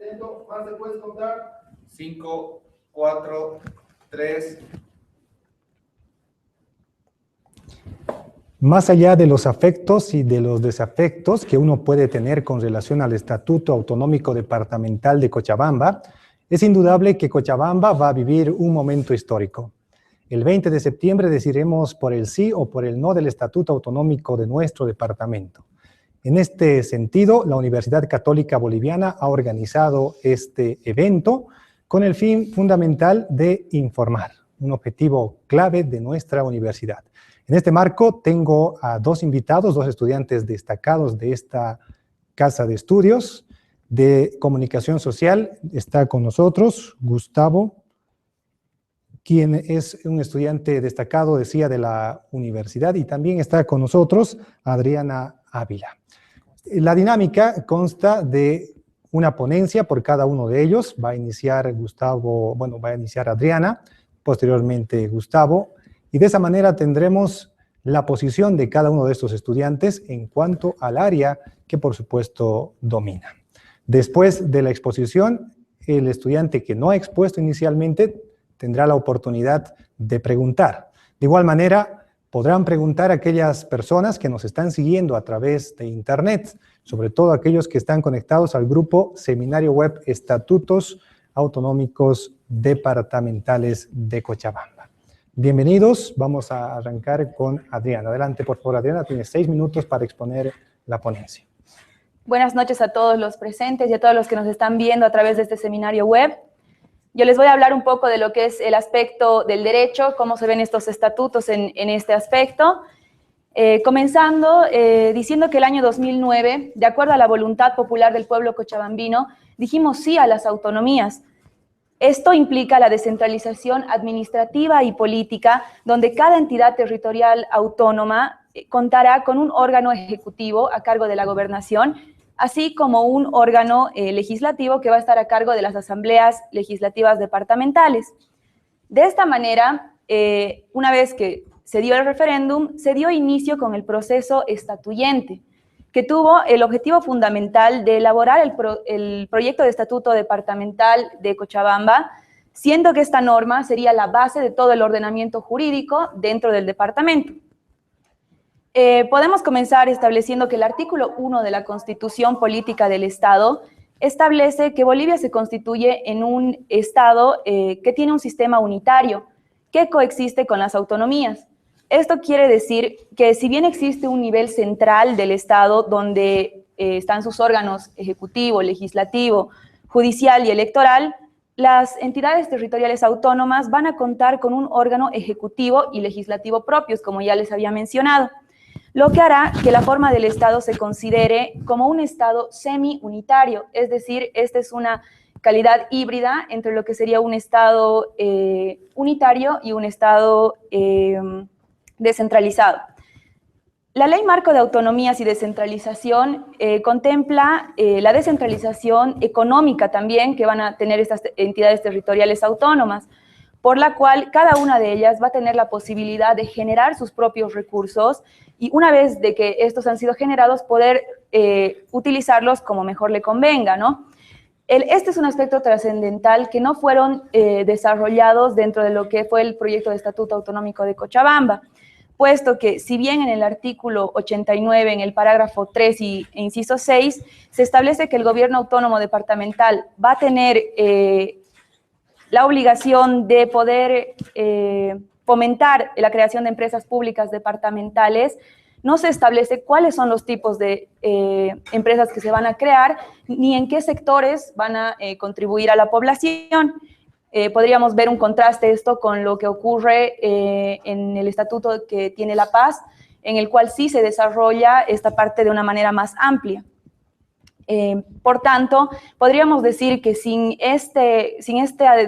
Atento, Marce, ¿puedes contar? 5, 4, 3. Más allá de los afectos y de los desafectos que uno puede tener con relación al Estatuto Autonómico Departamental de Cochabamba, es indudable que Cochabamba va a vivir un momento histórico. El 20 de septiembre decidiremos por el sí o por el no del Estatuto Autonómico de nuestro departamento. En este sentido, la Universidad Católica Boliviana ha organizado este evento con el fin fundamental de informar, un objetivo clave de nuestra universidad. En este marco tengo a dos invitados, dos estudiantes destacados de esta casa de estudios de comunicación social. Está con nosotros Gustavo, quien es un estudiante destacado, decía, de la universidad, y también está con nosotros Adriana Ávila. La dinámica consta de una ponencia por cada uno de ellos. Va a iniciar Gustavo, bueno, va a iniciar Adriana, posteriormente Gustavo, y de esa manera tendremos la posición de cada uno de estos estudiantes en cuanto al área que, por supuesto, domina. Después de la exposición, el estudiante que no ha expuesto inicialmente tendrá la oportunidad de preguntar. De igual manera, podrán preguntar a aquellas personas que nos están siguiendo a través de Internet, sobre todo aquellos que están conectados al grupo Seminario Web Estatutos Autonómicos Departamentales de Cochabamba. Bienvenidos, vamos a arrancar con Adriana. Adelante, por favor, Adriana, tienes 6 minutos para exponer la ponencia. Buenas noches a todos los presentes y a todos los que nos están viendo a través de este seminario web. Yo les voy a hablar un poco de lo que es el aspecto del derecho, cómo se ven estos estatutos en este aspecto. Comenzando diciendo que el año 2009, de acuerdo a la voluntad popular del pueblo cochabambino, dijimos sí a las autonomías. Esto implica la descentralización administrativa y política, donde cada entidad territorial autónoma contará con un órgano ejecutivo a cargo de la gobernación, así como un órgano legislativo que va a estar a cargo de las asambleas legislativas departamentales. De esta manera, una vez que se dio el referéndum, se dio inicio con el proceso estatuyente, que tuvo el objetivo fundamental de elaborar el proyecto de estatuto departamental de Cochabamba, siendo que esta norma sería la base de todo el ordenamiento jurídico dentro del departamento. Podemos comenzar estableciendo que el artículo 1 de la Constitución Política del Estado establece que Bolivia se constituye en un Estado que tiene un sistema unitario que coexiste con las autonomías. Esto quiere decir que si bien existe un nivel central del Estado donde están sus órganos ejecutivo, legislativo, judicial y electoral, las entidades territoriales autónomas van a contar con un órgano ejecutivo y legislativo propios, como ya les había mencionado, lo que hará que la forma del Estado se considere como un Estado semi-unitario, es decir, esta es una calidad híbrida entre lo que sería un Estado unitario y un Estado descentralizado. La Ley Marco de Autonomías y Descentralización contempla la descentralización económica también que van a tener estas entidades territoriales autónomas, por la cual cada una de ellas va a tener la posibilidad de generar sus propios recursos y una vez de que estos han sido generados, poder utilizarlos como mejor le convenga, ¿no? Este es un aspecto trascendental que no fueron desarrollados dentro de lo que fue el proyecto de Estatuto Autonómico de Cochabamba, puesto que si bien en el artículo 89, en el parágrafo 3 e inciso 6, se establece que el gobierno autónomo departamental va a tener la obligación de poder fomentar la creación de empresas públicas departamentales, no se establece cuáles son los tipos de empresas que se van a crear, ni en qué sectores van a contribuir a la población. Podríamos ver un contraste esto con lo que ocurre en el estatuto que tiene La Paz, en el cual sí se desarrolla esta parte de una manera más amplia. Por tanto, podríamos decir que sin este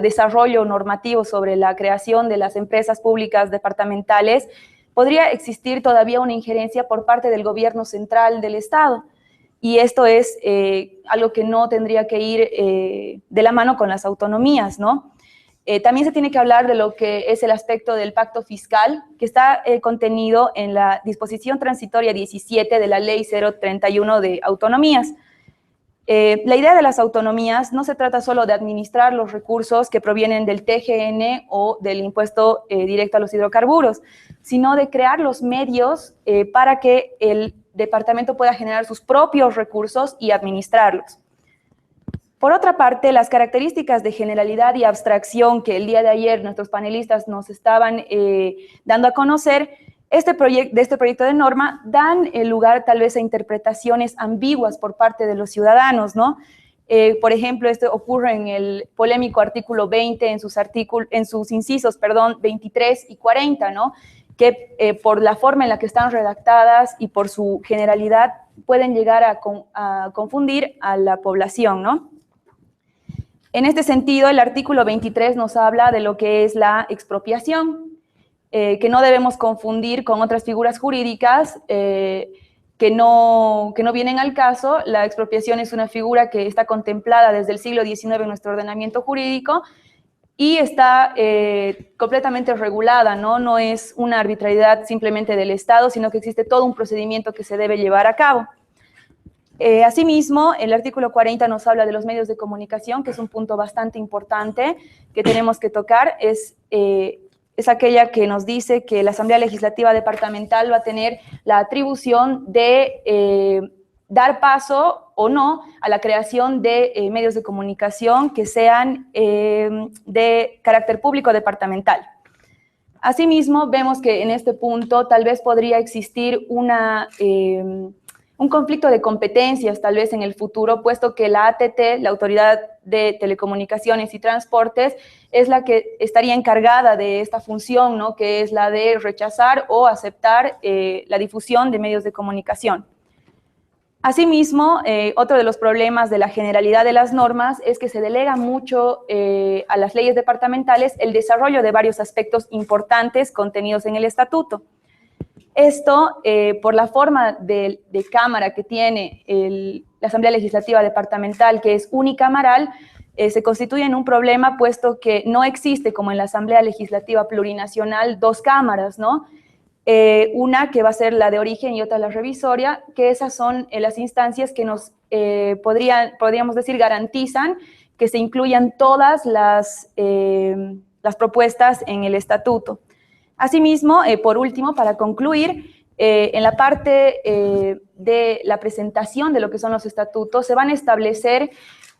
desarrollo normativo sobre la creación de las empresas públicas departamentales, podría existir todavía una injerencia por parte del gobierno central del Estado. Y esto es algo que no tendría que ir de la mano con las autonomías, ¿no? También se tiene que hablar de lo que es el aspecto del pacto fiscal, que está contenido en la disposición transitoria 17 de la Ley 031 de autonomías. La idea de las autonomías no se trata solo de administrar los recursos que provienen del TGN o del impuesto directo a los hidrocarburos, sino de crear los medios para que el departamento pueda generar sus propios recursos y administrarlos. Por otra parte, las características de generalidad y abstracción que el día de ayer nuestros panelistas nos estaban dando a conocer, de este proyecto de norma dan lugar tal vez a interpretaciones ambiguas por parte de los ciudadanos, ¿no? Por ejemplo, esto ocurre en el polémico artículo 20, en sus incisos, 23 y 40, ¿no? Que por la forma en la que están redactadas y por su generalidad pueden llegar a confundir a la población, ¿no? En este sentido, el artículo 23 nos habla de lo que es la expropiación, que no debemos confundir con otras figuras jurídicas que no vienen al caso. La expropiación es una figura que está contemplada desde el siglo XIX en nuestro ordenamiento jurídico y está completamente regulada, ¿no? No es una arbitrariedad simplemente del Estado, sino que existe todo un procedimiento que se debe llevar a cabo. Asimismo, el artículo 40 nos habla de los medios de comunicación, que es un punto bastante importante que tenemos que tocar. Es aquella que nos dice que la Asamblea Legislativa Departamental va a tener la atribución de dar paso o no a la creación de medios de comunicación que sean de carácter público departamental. Asimismo, vemos que en este punto tal vez podría existir un conflicto de competencias tal vez en el futuro, puesto que la ATT, la Autoridad de Telecomunicaciones y Transportes, es la que estaría encargada de esta función, ¿no? Que es la de rechazar o aceptar la difusión de medios de comunicación. Asimismo, otro de los problemas de la generalidad de las normas es que se delega mucho a las leyes departamentales el desarrollo de varios aspectos importantes contenidos en el estatuto. Esto, por la forma de Cámara que tiene la Asamblea Legislativa Departamental, que es unicameral, se constituye en un problema, puesto que no existe, como en la Asamblea Legislativa Plurinacional, dos cámaras, ¿no? Una que va a ser la de origen y otra la revisoria, que esas son las instancias que nos, podríamos decir, garantizan que se incluyan todas las propuestas en el estatuto. Asimismo, por último, para concluir, en la parte de la presentación de lo que son los estatutos, se van a establecer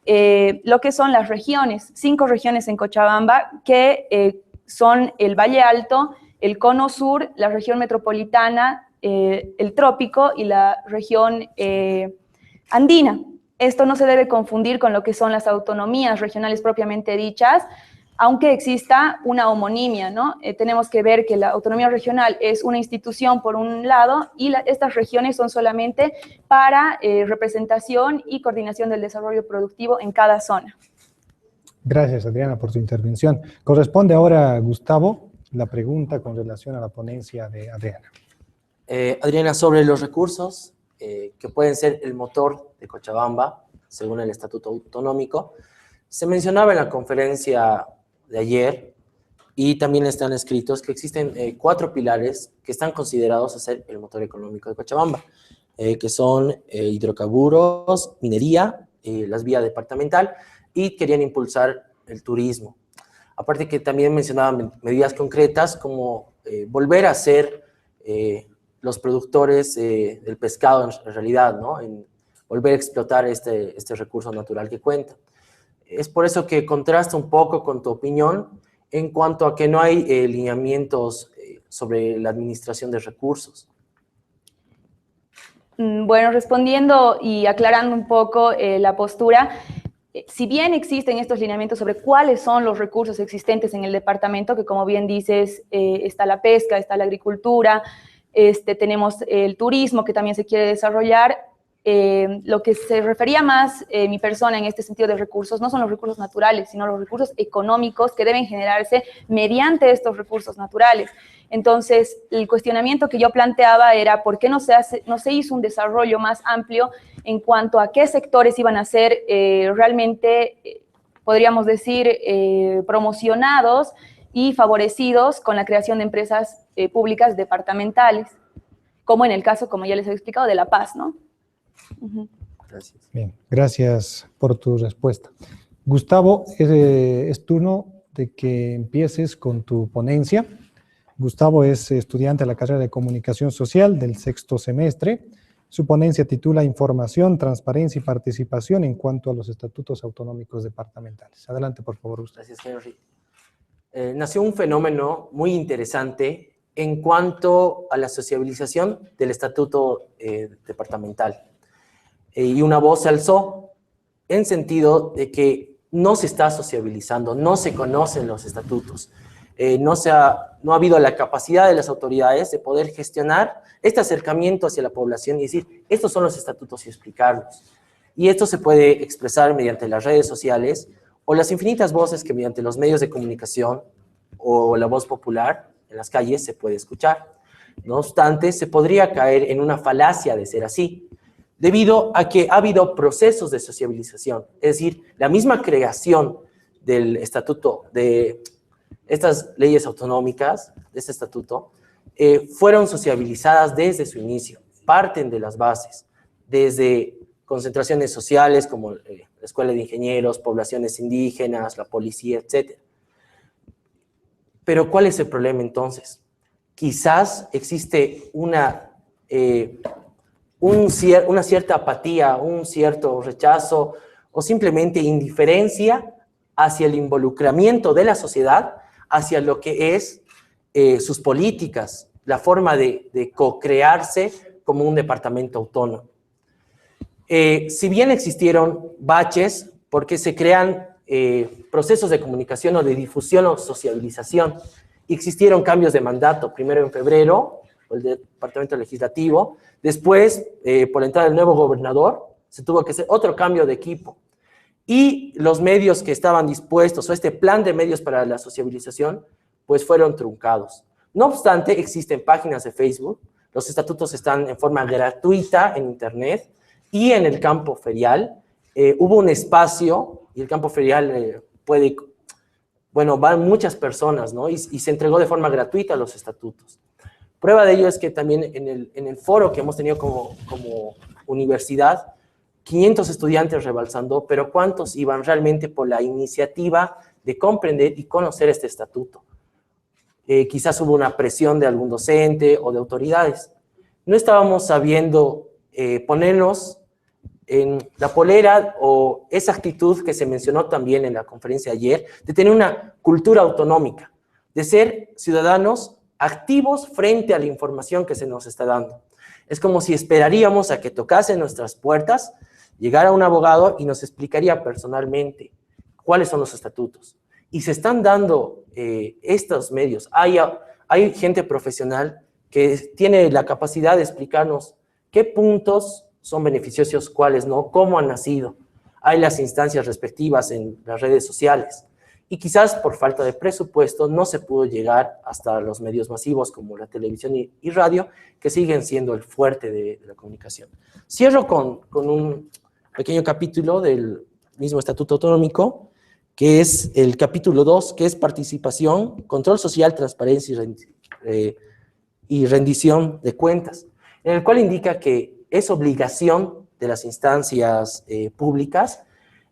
lo que son las regiones, 5 regiones en Cochabamba, que son el Valle Alto, el Cono Sur, la región metropolitana, el Trópico y la región andina. Esto no se debe confundir con lo que son las autonomías regionales propiamente dichas, aunque exista una homonimia, ¿no? Tenemos que ver que la autonomía regional es una institución por un lado y estas regiones son solamente para representación y coordinación del desarrollo productivo en cada zona. Gracias, Adriana, por su intervención. Corresponde ahora, Gustavo, la pregunta con relación a la ponencia de Adriana. Adriana, sobre los recursos que pueden ser el motor de Cochabamba, según el Estatuto Autonómico, se mencionaba en la conferencia de ayer, y también están escritos que existen 4 pilares que están considerados a ser el motor económico de Cochabamba, que son hidrocarburos, minería, las vías departamental, y querían impulsar el turismo. Aparte que también mencionaban medidas concretas como volver a ser los productores del pescado en realidad, ¿no? En volver a explotar este recurso natural que cuenta. Es por eso que contrasta un poco con tu opinión en cuanto a que no hay lineamientos sobre la administración de recursos. Bueno, respondiendo y aclarando un poco la postura, si bien existen estos lineamientos sobre cuáles son los recursos existentes en el departamento, que como bien dices, está la pesca, está la agricultura, tenemos el turismo que también se quiere desarrollar, lo que se refería más mi persona en este sentido de recursos no son los recursos naturales, sino los recursos económicos que deben generarse mediante estos recursos naturales. Entonces, el cuestionamiento que yo planteaba era por qué no se hizo un desarrollo más amplio en cuanto a qué sectores iban a ser realmente, podríamos decir, promocionados y favorecidos con la creación de empresas públicas departamentales, como en el caso, como ya les he explicado, de La Paz, ¿no? Gracias. Bien, gracias por tu respuesta. Gustavo, es turno de que empieces con tu ponencia. Gustavo es estudiante de la carrera de Comunicación Social del 6º semestre. Su ponencia titula Información, Transparencia y Participación en cuanto a los estatutos autonómicos departamentales. Adelante, por favor, Gustavo. Gracias, Henry. Nació un fenómeno muy interesante en cuanto a la sociabilización del estatuto departamental. Y una voz se alzó en sentido de que no se está sociabilizando, no se conocen los estatutos. No ha habido la capacidad de las autoridades de poder gestionar este acercamiento hacia la población y decir, estos son los estatutos y explicarlos. Y esto se puede expresar mediante las redes sociales o las infinitas voces que mediante los medios de comunicación o la voz popular en las calles se puede escuchar. No obstante, se podría caer en una falacia de ser así, debido a que ha habido procesos de sociabilización, es decir, la misma creación del estatuto de estas leyes autonómicas, de este estatuto, fueron sociabilizadas desde su inicio, parten de las bases, desde concentraciones sociales como la Escuela de Ingenieros, poblaciones indígenas, la policía, etc. Pero ¿cuál es el problema entonces? Quizás existe una cierta apatía, un cierto rechazo o simplemente indiferencia hacia el involucramiento de la sociedad, hacia lo que es sus políticas, la forma de co-crearse como un departamento autónomo. Si bien existieron baches, porque se crean procesos de comunicación o de difusión o sociabilización, existieron cambios de mandato, primero en febrero, el departamento legislativo, después, por la entrada del nuevo gobernador, se tuvo que hacer otro cambio de equipo. Y los medios que estaban dispuestos, o este plan de medios para la sociabilización, pues fueron truncados. No obstante, existen páginas de Facebook, los estatutos están en forma gratuita en Internet, y en el campo ferial hubo un espacio, y el campo ferial van muchas personas, ¿no? Y se entregó de forma gratuita los estatutos. Prueba de ello es que también en el foro que hemos tenido como universidad, 500 estudiantes rebalsando, pero ¿cuántos iban realmente por la iniciativa de comprender y conocer este estatuto? Quizás hubo una presión de algún docente o de autoridades. No estábamos sabiendo ponernos en la polera o esa actitud que se mencionó también en la conferencia ayer, de tener una cultura autonómica, de ser ciudadanos activos frente a la información que se nos está dando. Es como si esperaríamos a que tocase nuestras puertas, llegara un abogado y nos explicaría personalmente cuáles son los estatutos. Y se están dando estos medios. Hay gente profesional que tiene la capacidad de explicarnos qué puntos son beneficiosos, cuáles no, cómo han nacido. Hay las instancias respectivas en las redes sociales. Y quizás por falta de presupuesto no se pudo llegar hasta los medios masivos como la televisión y radio, que siguen siendo el fuerte de la comunicación. Cierro con un pequeño capítulo del mismo Estatuto Autonómico, que es el capítulo 2, que es participación, control social, transparencia y rendición de cuentas, en el cual indica que es obligación de las instancias públicas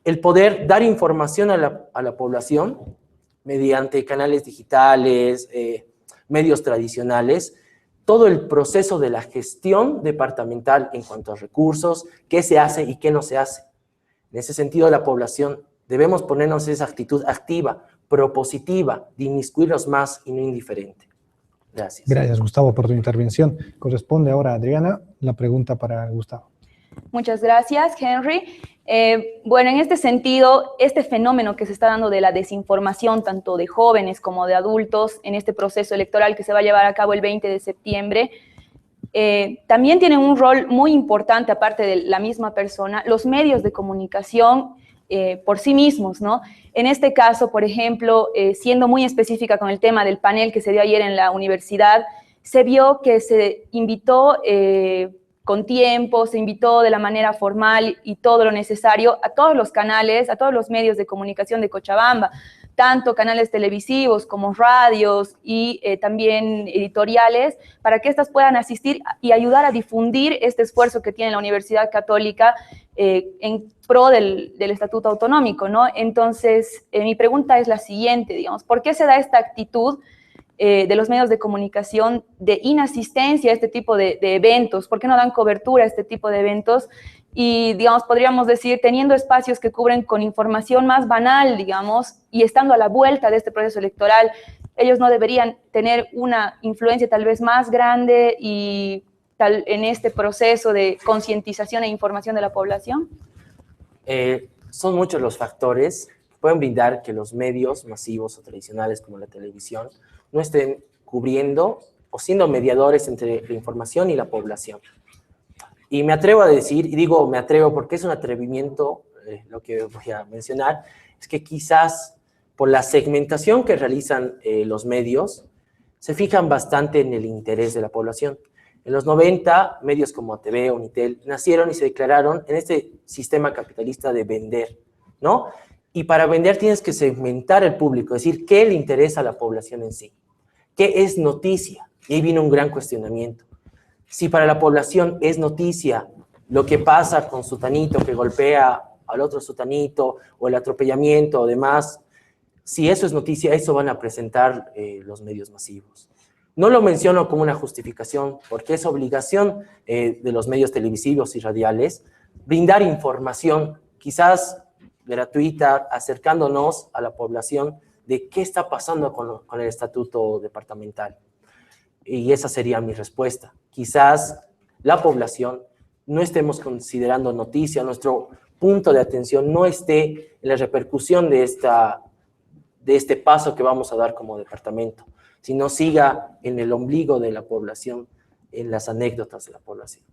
el poder dar información a la población mediante canales digitales, medios tradicionales, todo el proceso de la gestión departamental en cuanto a recursos, qué se hace y qué no se hace. En ese sentido, la población debemos ponernos esa actitud activa, propositiva, de inmiscuirnos más y no indiferente. Gracias. Gracias, Gustavo, por tu intervención. Corresponde ahora a Adriana la pregunta para Gustavo. Muchas gracias, Henry. Bueno, en este sentido, este fenómeno que se está dando de la desinformación, tanto de jóvenes como de adultos, en este proceso electoral que se va a llevar a cabo el 20 de septiembre, también tienen un rol muy importante, aparte de la misma persona, los medios de comunicación por sí mismos, ¿no? En este caso, por ejemplo, siendo muy específica con el tema del panel que se dio ayer en la universidad, se vio que se invitó con tiempo, se invitó de la manera formal y todo lo necesario a todos los canales, a todos los medios de comunicación de Cochabamba, tanto canales televisivos como radios y también editoriales, para que éstas puedan asistir y ayudar a difundir este esfuerzo que tiene la Universidad Católica en pro del Estatuto Autonómico, ¿no? Entonces, mi pregunta es la siguiente, digamos, ¿por qué se da esta actitud de los medios de comunicación de inasistencia a este tipo de eventos? ¿Por qué no dan cobertura a este tipo de eventos? Y, digamos, podríamos decir, teniendo espacios que cubren con información más banal, digamos, y estando a la vuelta de este proceso electoral, ellos no deberían tener una influencia tal vez más grande y en este proceso de concientización e información de la población? Son muchos los factores que pueden brindar que los medios masivos o tradicionales como la televisión no estén cubriendo o siendo mediadores entre la información y la población. Y me atrevo a decir, y digo me atrevo porque es un atrevimiento, lo que voy a mencionar, es que quizás por la segmentación que realizan los medios, se fijan bastante en el interés de la población. En los 90, medios como ATV o Unitel nacieron y se declararon en este sistema capitalista de vender, ¿no? Y para vender tienes que segmentar el público, es decir, ¿qué le interesa a la población en sí? ¿Qué es noticia? Y ahí viene un gran cuestionamiento. Si para la población es noticia lo que pasa con sutanito que golpea al otro sutanito, o el atropellamiento o demás, si eso es noticia, eso van a presentar los medios masivos. No lo menciono como una justificación, porque es obligación de los medios televisivos y radiales brindar información, quizás gratuita, acercándonos a la población de qué está pasando con el estatuto departamental. Y esa sería mi respuesta. Quizás la población no estemos considerando noticia, nuestro punto de atención no esté en la repercusión de este paso que vamos a dar como departamento, sino siga en el ombligo de la población, en las anécdotas de la población.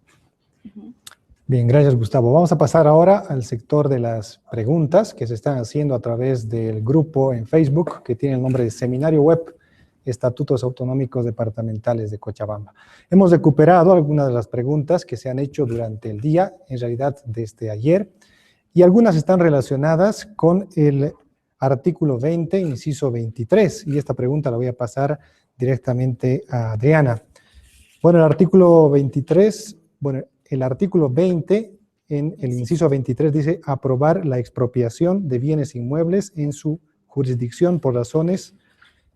Bien, gracias, Gustavo. Vamos a pasar ahora al sector de las preguntas que se están haciendo a través del grupo en Facebook que tiene el nombre de Seminario Web Estatutos Autonómicos Departamentales de Cochabamba. Hemos recuperado algunas de las preguntas que se han hecho durante el día, en realidad desde ayer, y algunas están relacionadas con el artículo 20, inciso 23, y esta pregunta la voy a pasar directamente a Adriana. Bueno, el artículo 23, bueno, el artículo 20, en el inciso 23 dice aprobar la expropiación de bienes inmuebles en su jurisdicción por razones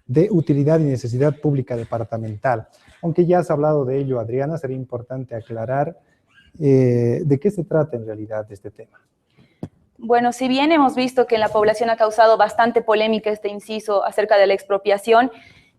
de utilidad y necesidad pública departamental. Aunque ya has hablado de ello, Adriana, sería importante aclarar de qué se trata en realidad este tema. Bueno, si bien hemos visto que en la población ha causado bastante polémica este inciso acerca de la expropiación,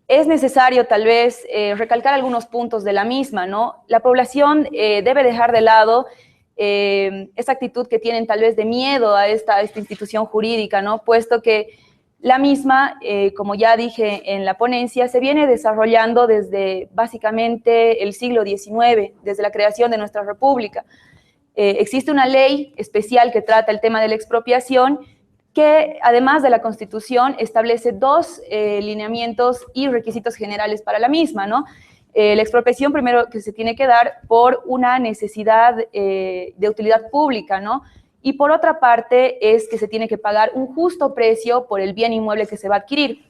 es necesario tal vez recalcar algunos puntos de la misma, ¿no? La población debe dejar de lado esa actitud que tienen tal vez de miedo a esta institución jurídica, ¿no? Puesto que la misma, como ya dije en la ponencia, se viene desarrollando desde básicamente el siglo XIX, desde la creación de nuestra república. Existe una ley especial que trata el tema de la expropiación que, además de la Constitución, establece dos lineamientos y requisitos generales para la misma, ¿no? La expropiación, primero, que se tiene que dar por una necesidad de utilidad pública, ¿no? Y por otra parte es que se tiene que pagar un justo precio por el bien inmueble que se va a adquirir.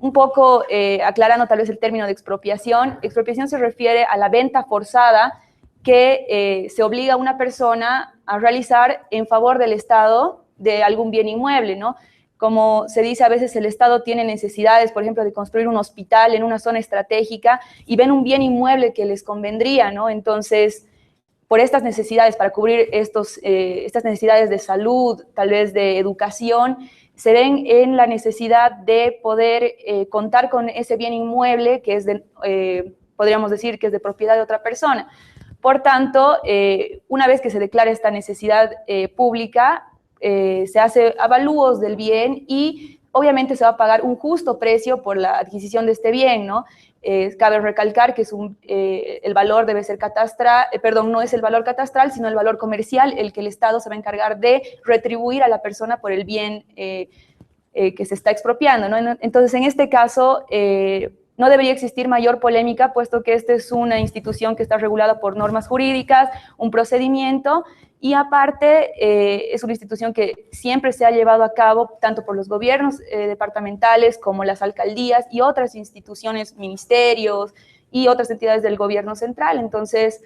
Un poco aclarando tal vez el término de expropiación, expropiación se refiere a la venta forzada que se obliga a una persona a realizar en favor del Estado de algún bien inmueble, ¿no? Como se dice, a veces el Estado tiene necesidades, por ejemplo, de construir un hospital en una zona estratégica y ven un bien inmueble que les convendría, ¿no? Entonces, por estas necesidades, para cubrir estas necesidades de salud, tal vez de educación, se ven en la necesidad de poder contar con ese bien inmueble que es podríamos decir que es de propiedad de otra persona. Por tanto, una vez que se declara esta necesidad pública, se hace avalúos del bien y obviamente se va a pagar un justo precio por la adquisición de este bien, ¿no? Cabe recalcar que el valor debe ser catastral, no es el valor catastral, sino el valor comercial, el que el Estado se va a encargar de retribuir a la persona por el bien que se está expropiando, ¿no? Entonces, en este caso, no debería existir mayor polémica, puesto que esta es una institución que está regulada por normas jurídicas, un procedimiento, y aparte es una institución que siempre se ha llevado a cabo tanto por los gobiernos departamentales como las alcaldías y otras instituciones, ministerios y otras entidades del gobierno central. Entonces,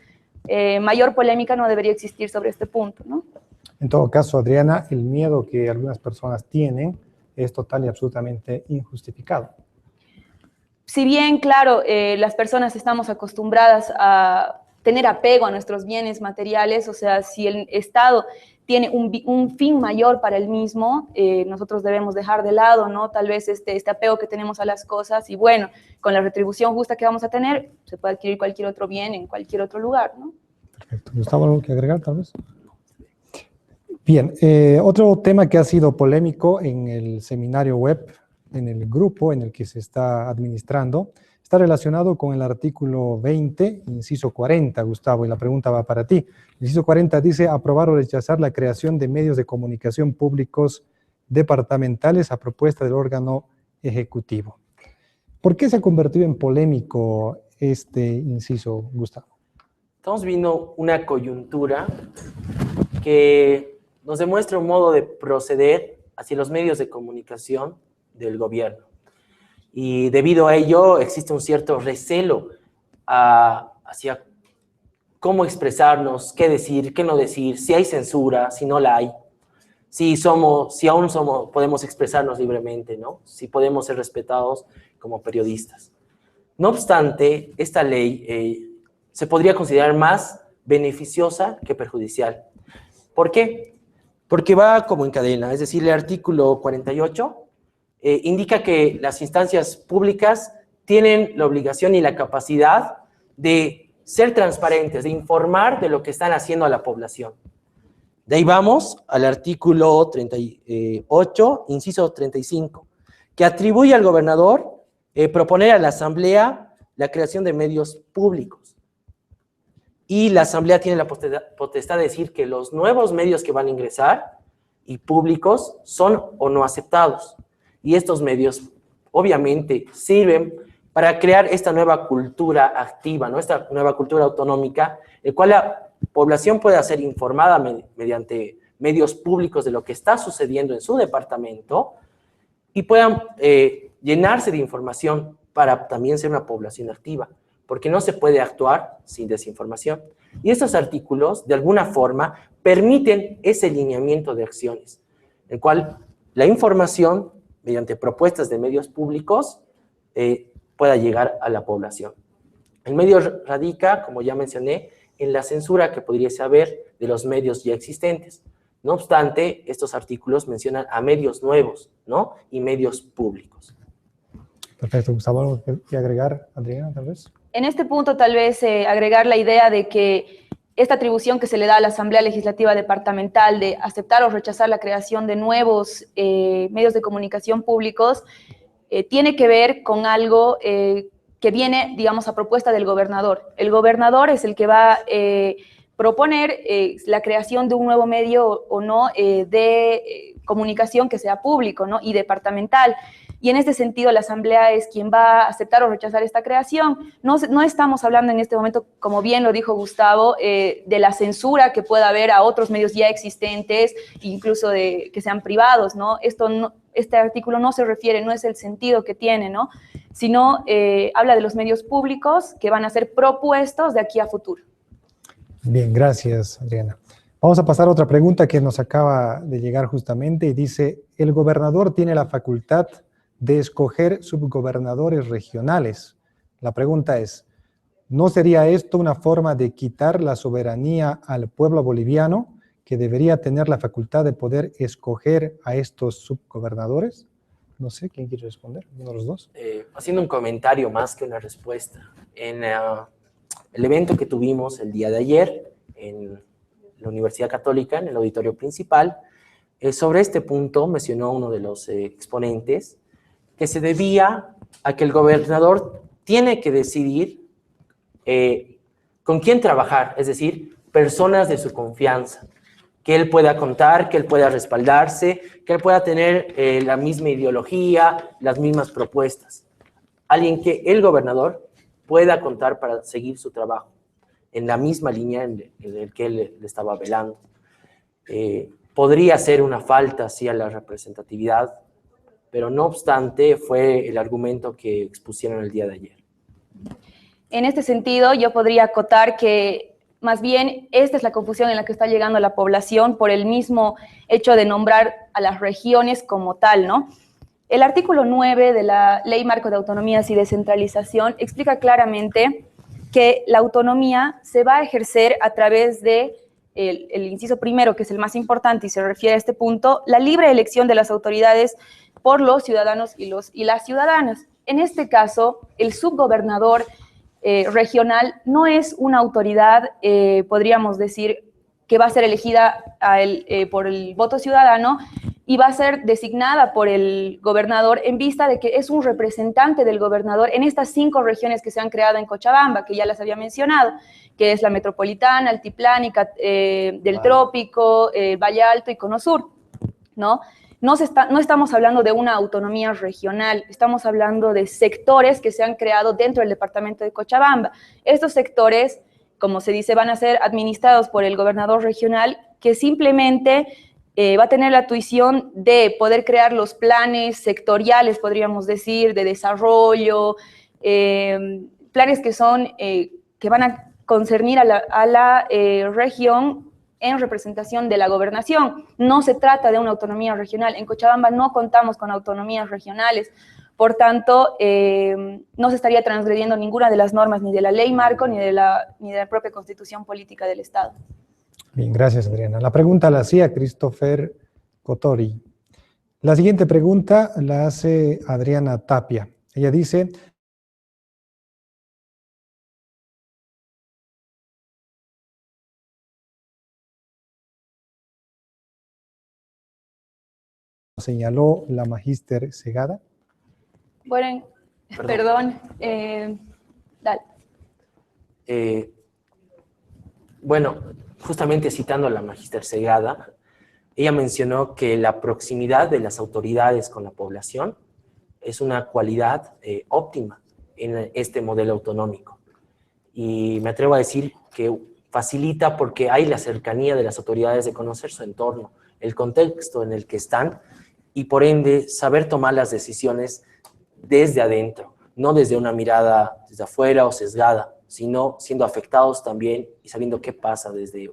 mayor polémica no debería existir sobre este punto, ¿no? En todo caso, Adriana, el miedo que algunas personas tienen es total y absolutamente injustificado. Si bien, claro, las personas estamos acostumbradas a tener apego a nuestros bienes materiales, o sea, si el Estado tiene un fin mayor para el mismo, nosotros debemos dejar de lado, ¿no? Tal vez este apego que tenemos a las cosas, y bueno, con la retribución justa que vamos a tener, se puede adquirir cualquier otro bien en cualquier otro lugar, ¿no? Perfecto. Gustavo, ¿algo que agregar, tal vez? Bien, otro tema que ha sido polémico en el seminario web, en el grupo en el que se está administrando, está relacionado con el artículo 20, inciso 40, Gustavo, y la pregunta va para ti. El inciso 40 dice, aprobar o rechazar la creación de medios de comunicación públicos departamentales a propuesta del órgano ejecutivo. ¿Por qué se ha convertido en polémico este inciso, Gustavo? Estamos viendo una coyuntura que nos demuestra un modo de proceder hacia los medios de comunicación del gobierno. Y debido a ello existe un cierto recelo hacia cómo expresarnos, qué decir, qué no decir, si hay censura, si no la hay, si aún podemos expresarnos libremente, ¿no? Si podemos ser respetados como periodistas. No obstante, esta ley se podría considerar más beneficiosa que perjudicial. ¿Por qué? Porque va como en cadena, es decir, el artículo 48 indica que las instancias públicas tienen la obligación y la capacidad de ser transparentes, de informar de lo que están haciendo a la población. De ahí vamos al artículo 38, inciso 35, que atribuye al gobernador proponer a la asamblea la creación de medios públicos. Y la asamblea tiene la potestad de decir que los nuevos medios que van a ingresar y públicos son o no aceptados. Y estos medios, obviamente, sirven para crear esta nueva cultura activa, ¿no? Esta nueva cultura autonómica, el cual la población pueda ser informada mediante medios públicos de lo que está sucediendo en su departamento y puedan llenarse de información para también ser una población activa, porque no se puede actuar sin desinformación. Y estos artículos, de alguna forma, permiten ese lineamiento de acciones, el cual la información, mediante propuestas de medios públicos, pueda llegar a la población. El medio radica, como ya mencioné, en la censura que podría haber de los medios ya existentes. No obstante, estos artículos mencionan a medios nuevos, ¿no? Y medios públicos. Perfecto. Gustavo, ¿algo que agregar, Adriana, tal vez? En este punto, tal vez agregar la idea de que esta atribución que se le da a la Asamblea Legislativa Departamental de aceptar o rechazar la creación de nuevos medios de comunicación públicos tiene que ver con algo que viene, digamos, a propuesta del gobernador. El gobernador es el que va a proponer la creación de un nuevo medio o no de comunicación que sea público, ¿no? Y departamental. Y en este sentido, la Asamblea es quien va a aceptar o rechazar esta creación. No estamos hablando en este momento, como bien lo dijo Gustavo, de la censura que pueda haber a otros medios ya existentes, incluso de que sean privados, ¿no? Este artículo no se refiere, no es el sentido que tiene, ¿no? Sino habla de los medios públicos que van a ser propuestos de aquí a futuro. Bien, gracias, Adriana. Vamos a pasar a otra pregunta que nos acaba de llegar justamente y dice, ¿el gobernador tiene la facultad de escoger subgobernadores regionales? La pregunta es, ¿no sería esto una forma de quitar la soberanía al pueblo boliviano que debería tener la facultad de poder escoger a estos subgobernadores? No sé, ¿quién quiere responder? ¿Uno de los dos? Haciendo un comentario más que una respuesta. En el evento que tuvimos el día de ayer en la Universidad Católica, en el auditorio principal, sobre este punto mencionó uno de los exponentes que se debía a que el gobernador tiene que decidir con quién trabajar, es decir, personas de su confianza, que él pueda contar, que él pueda respaldarse, que él pueda tener la misma ideología, las mismas propuestas. alguien que el gobernador pueda contar para seguir su trabajo, en la misma línea en el que él le estaba velando. Podría ser una falta, sí, a la representatividad, pero no obstante fue el argumento que expusieron el día de ayer. En este sentido, yo podría acotar que más bien esta es la confusión en la que está llegando la población por el mismo hecho de nombrar a las regiones como tal, ¿no? El artículo 9 de la Ley Marco de Autonomías y Descentralización explica claramente que la autonomía se va a ejercer a través de el inciso primero, que es el más importante y se refiere a este punto, la libre elección de las autoridades por los ciudadanos y las ciudadanas. En este caso, el subgobernador regional no es una autoridad, podríamos decir, que va a ser elegida por el voto ciudadano y va a ser designada por el gobernador en vista de que es un representante del gobernador en estas 5 regiones que se han creado en Cochabamba, que ya las había mencionado, que es la metropolitana, altiplánica, del Trópico, Valle Alto y Cono Sur, ¿no? No estamos hablando de una autonomía regional, estamos hablando de sectores que se han creado dentro del departamento de Cochabamba. Estos sectores, como se dice, van a ser administrados por el gobernador regional, que simplemente va a tener la tuición de poder crear los planes sectoriales, podríamos decir, de desarrollo, planes que van a concernir a la región en representación de la gobernación. No se trata de una autonomía regional. En Cochabamba no contamos con autonomías regionales. Por tanto, no se estaría transgrediendo ninguna de las normas, ni de la ley marco, ni de la propia constitución política del Estado. Bien, gracias, Adriana. La pregunta la hacía Christopher Cotori. La siguiente pregunta la hace Adriana Tapia. Ella dice: señaló la magíster Segada. Bueno, perdón, dale. Bueno, justamente citando a la magíster Segada, ella mencionó que la proximidad de las autoridades con la población es una cualidad óptima en este modelo autonómico. Y me atrevo a decir que facilita porque hay la cercanía de las autoridades de conocer su entorno, el contexto en el que están, y por ende saber tomar las decisiones desde adentro, no desde una mirada desde afuera o sesgada, sino siendo afectados también y sabiendo qué pasa desde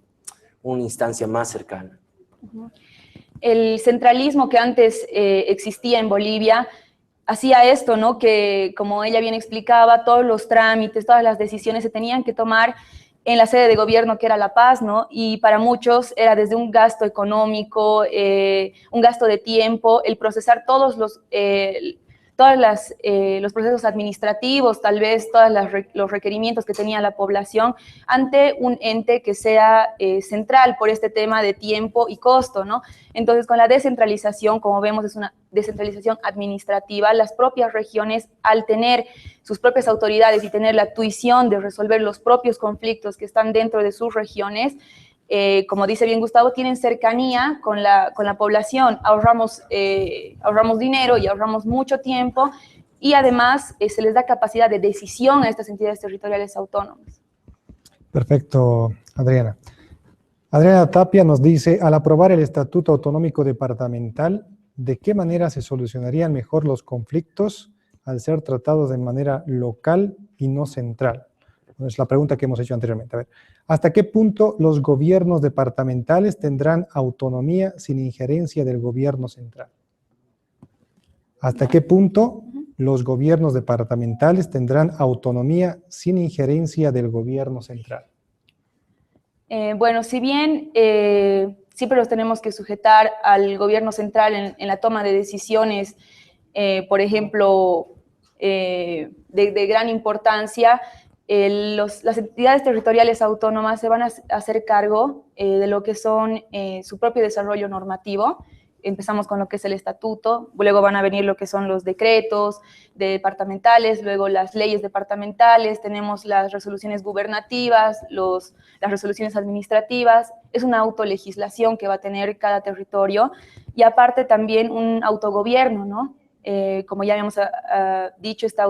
una instancia más cercana. El centralismo que antes existía en Bolivia hacía esto, ¿no? Que, como ella bien explicaba, todos los trámites, todas las decisiones se tenían que tomar en la sede de gobierno, que era La Paz, ¿no? Y para muchos era desde un gasto económico, un gasto de tiempo, el procesar todos los procesos administrativos, tal vez los requerimientos que tenía la población ante un ente que sea central por este tema de tiempo y costo, ¿no? Entonces, con la descentralización, como vemos, es una descentralización administrativa. Las propias regiones, al tener sus propias autoridades y tener la tuición de resolver los propios conflictos que están dentro de sus regiones, como dice bien Gustavo, tienen cercanía con la población, ahorramos dinero y ahorramos mucho tiempo, y además se les da capacidad de decisión a estas entidades territoriales autónomas. Perfecto, Adriana. Adriana Tapia nos dice: al aprobar el Estatuto Autonómico Departamental, ¿de qué manera se solucionarían mejor los conflictos al ser tratados de manera local y no central? Es la pregunta que hemos hecho anteriormente. A ver, ¿hasta qué punto los gobiernos departamentales tendrán autonomía sin injerencia del gobierno central? ¿Hasta qué punto los gobiernos departamentales tendrán autonomía sin injerencia del gobierno central? Bueno, si bien siempre los tenemos que sujetar al gobierno central en la toma de decisiones, por ejemplo, de gran importancia, las entidades territoriales autónomas se van a hacer cargo de lo que son su propio desarrollo normativo. Empezamos con lo que es el estatuto, luego van a venir lo que son los decretos departamentales, luego las leyes departamentales, tenemos las resoluciones gubernativas, las resoluciones administrativas. Es una autolegislación que va a tener cada territorio, y aparte también un autogobierno, ¿no? Como ya habíamos dicho, este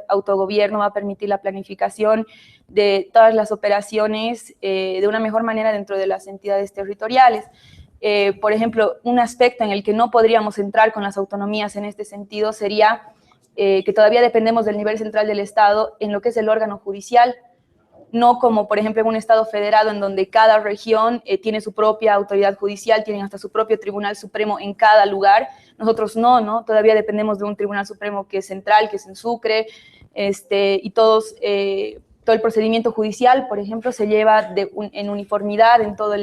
autogobierno va a permitir la planificación de todas las operaciones de una mejor manera dentro de las entidades territoriales. Por ejemplo, un aspecto en el que no podríamos entrar con las autonomías en este sentido sería que todavía dependemos del nivel central del Estado en lo que es el órgano judicial, no como, por ejemplo, en un Estado federado en donde cada región tiene su propia autoridad judicial, tienen hasta su propio Tribunal Supremo en cada lugar. Nosotros no, todavía dependemos de un Tribunal Supremo que es central, que es en Sucre, y todo el procedimiento judicial, por ejemplo, se lleva en uniformidad en todo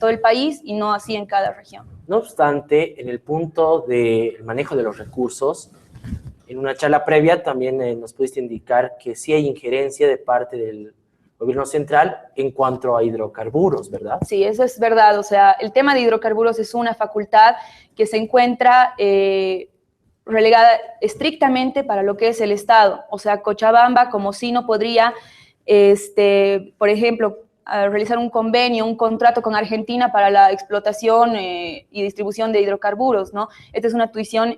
el país y no así en cada región. No obstante, en el punto del manejo de los recursos, en una charla previa también nos pudiste indicar que sí hay injerencia de parte del gobierno central en cuanto a hidrocarburos, ¿verdad? Sí, eso es verdad. O sea, el tema de hidrocarburos es una facultad que se encuentra relegada estrictamente para lo que es el Estado. O sea, Cochabamba como si no podría, por ejemplo, realizar un convenio, un contrato con Argentina para la explotación y distribución de hidrocarburos, ¿no? Esta es una tuición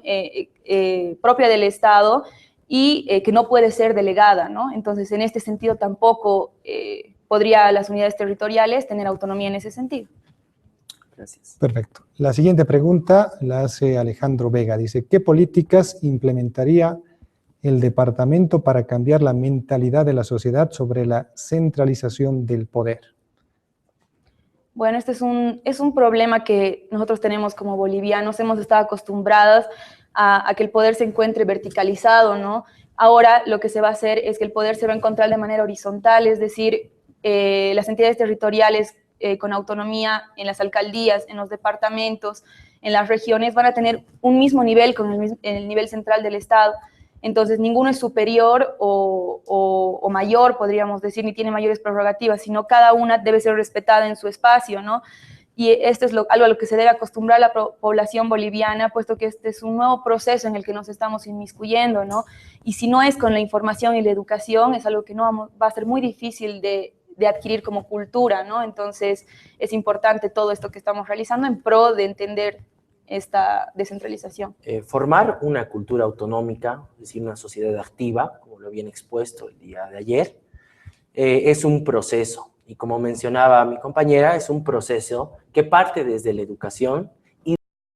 propia del Estado y que no puede ser delegada, ¿no? Entonces, en este sentido tampoco podría las unidades territoriales tener autonomía en ese sentido. Gracias. Perfecto. La siguiente pregunta la hace Alejandro Vega. Dice, ¿qué políticas implementaría el departamento para cambiar la mentalidad de la sociedad sobre la centralización del poder? Bueno, este es un problema que nosotros tenemos como bolivianos. Hemos estado acostumbrados a que el poder se encuentre verticalizado, ¿no? Ahora lo que se va a hacer es que el poder se va a encontrar de manera horizontal, es decir, las entidades territoriales con autonomía en las alcaldías, en los departamentos, en las regiones, van a tener un mismo nivel con el nivel central del Estado. Entonces, ninguno es superior o mayor, podríamos decir, ni tiene mayores prerrogativas, sino cada una debe ser respetada en su espacio, ¿no? Y esto es algo a lo que se debe acostumbrar la población boliviana, puesto que este es un nuevo proceso en el que nos estamos inmiscuyendo, ¿no? Y si no es con la información y la educación, es algo que va a ser muy difícil de adquirir como cultura, ¿no? Entonces, es importante todo esto que estamos realizando en pro de entender esta descentralización. Formar una cultura autonómica, es decir, una sociedad activa, como lo habían expuesto el día de ayer, es un proceso. Y como mencionaba mi compañera, es un proceso que parte desde la educación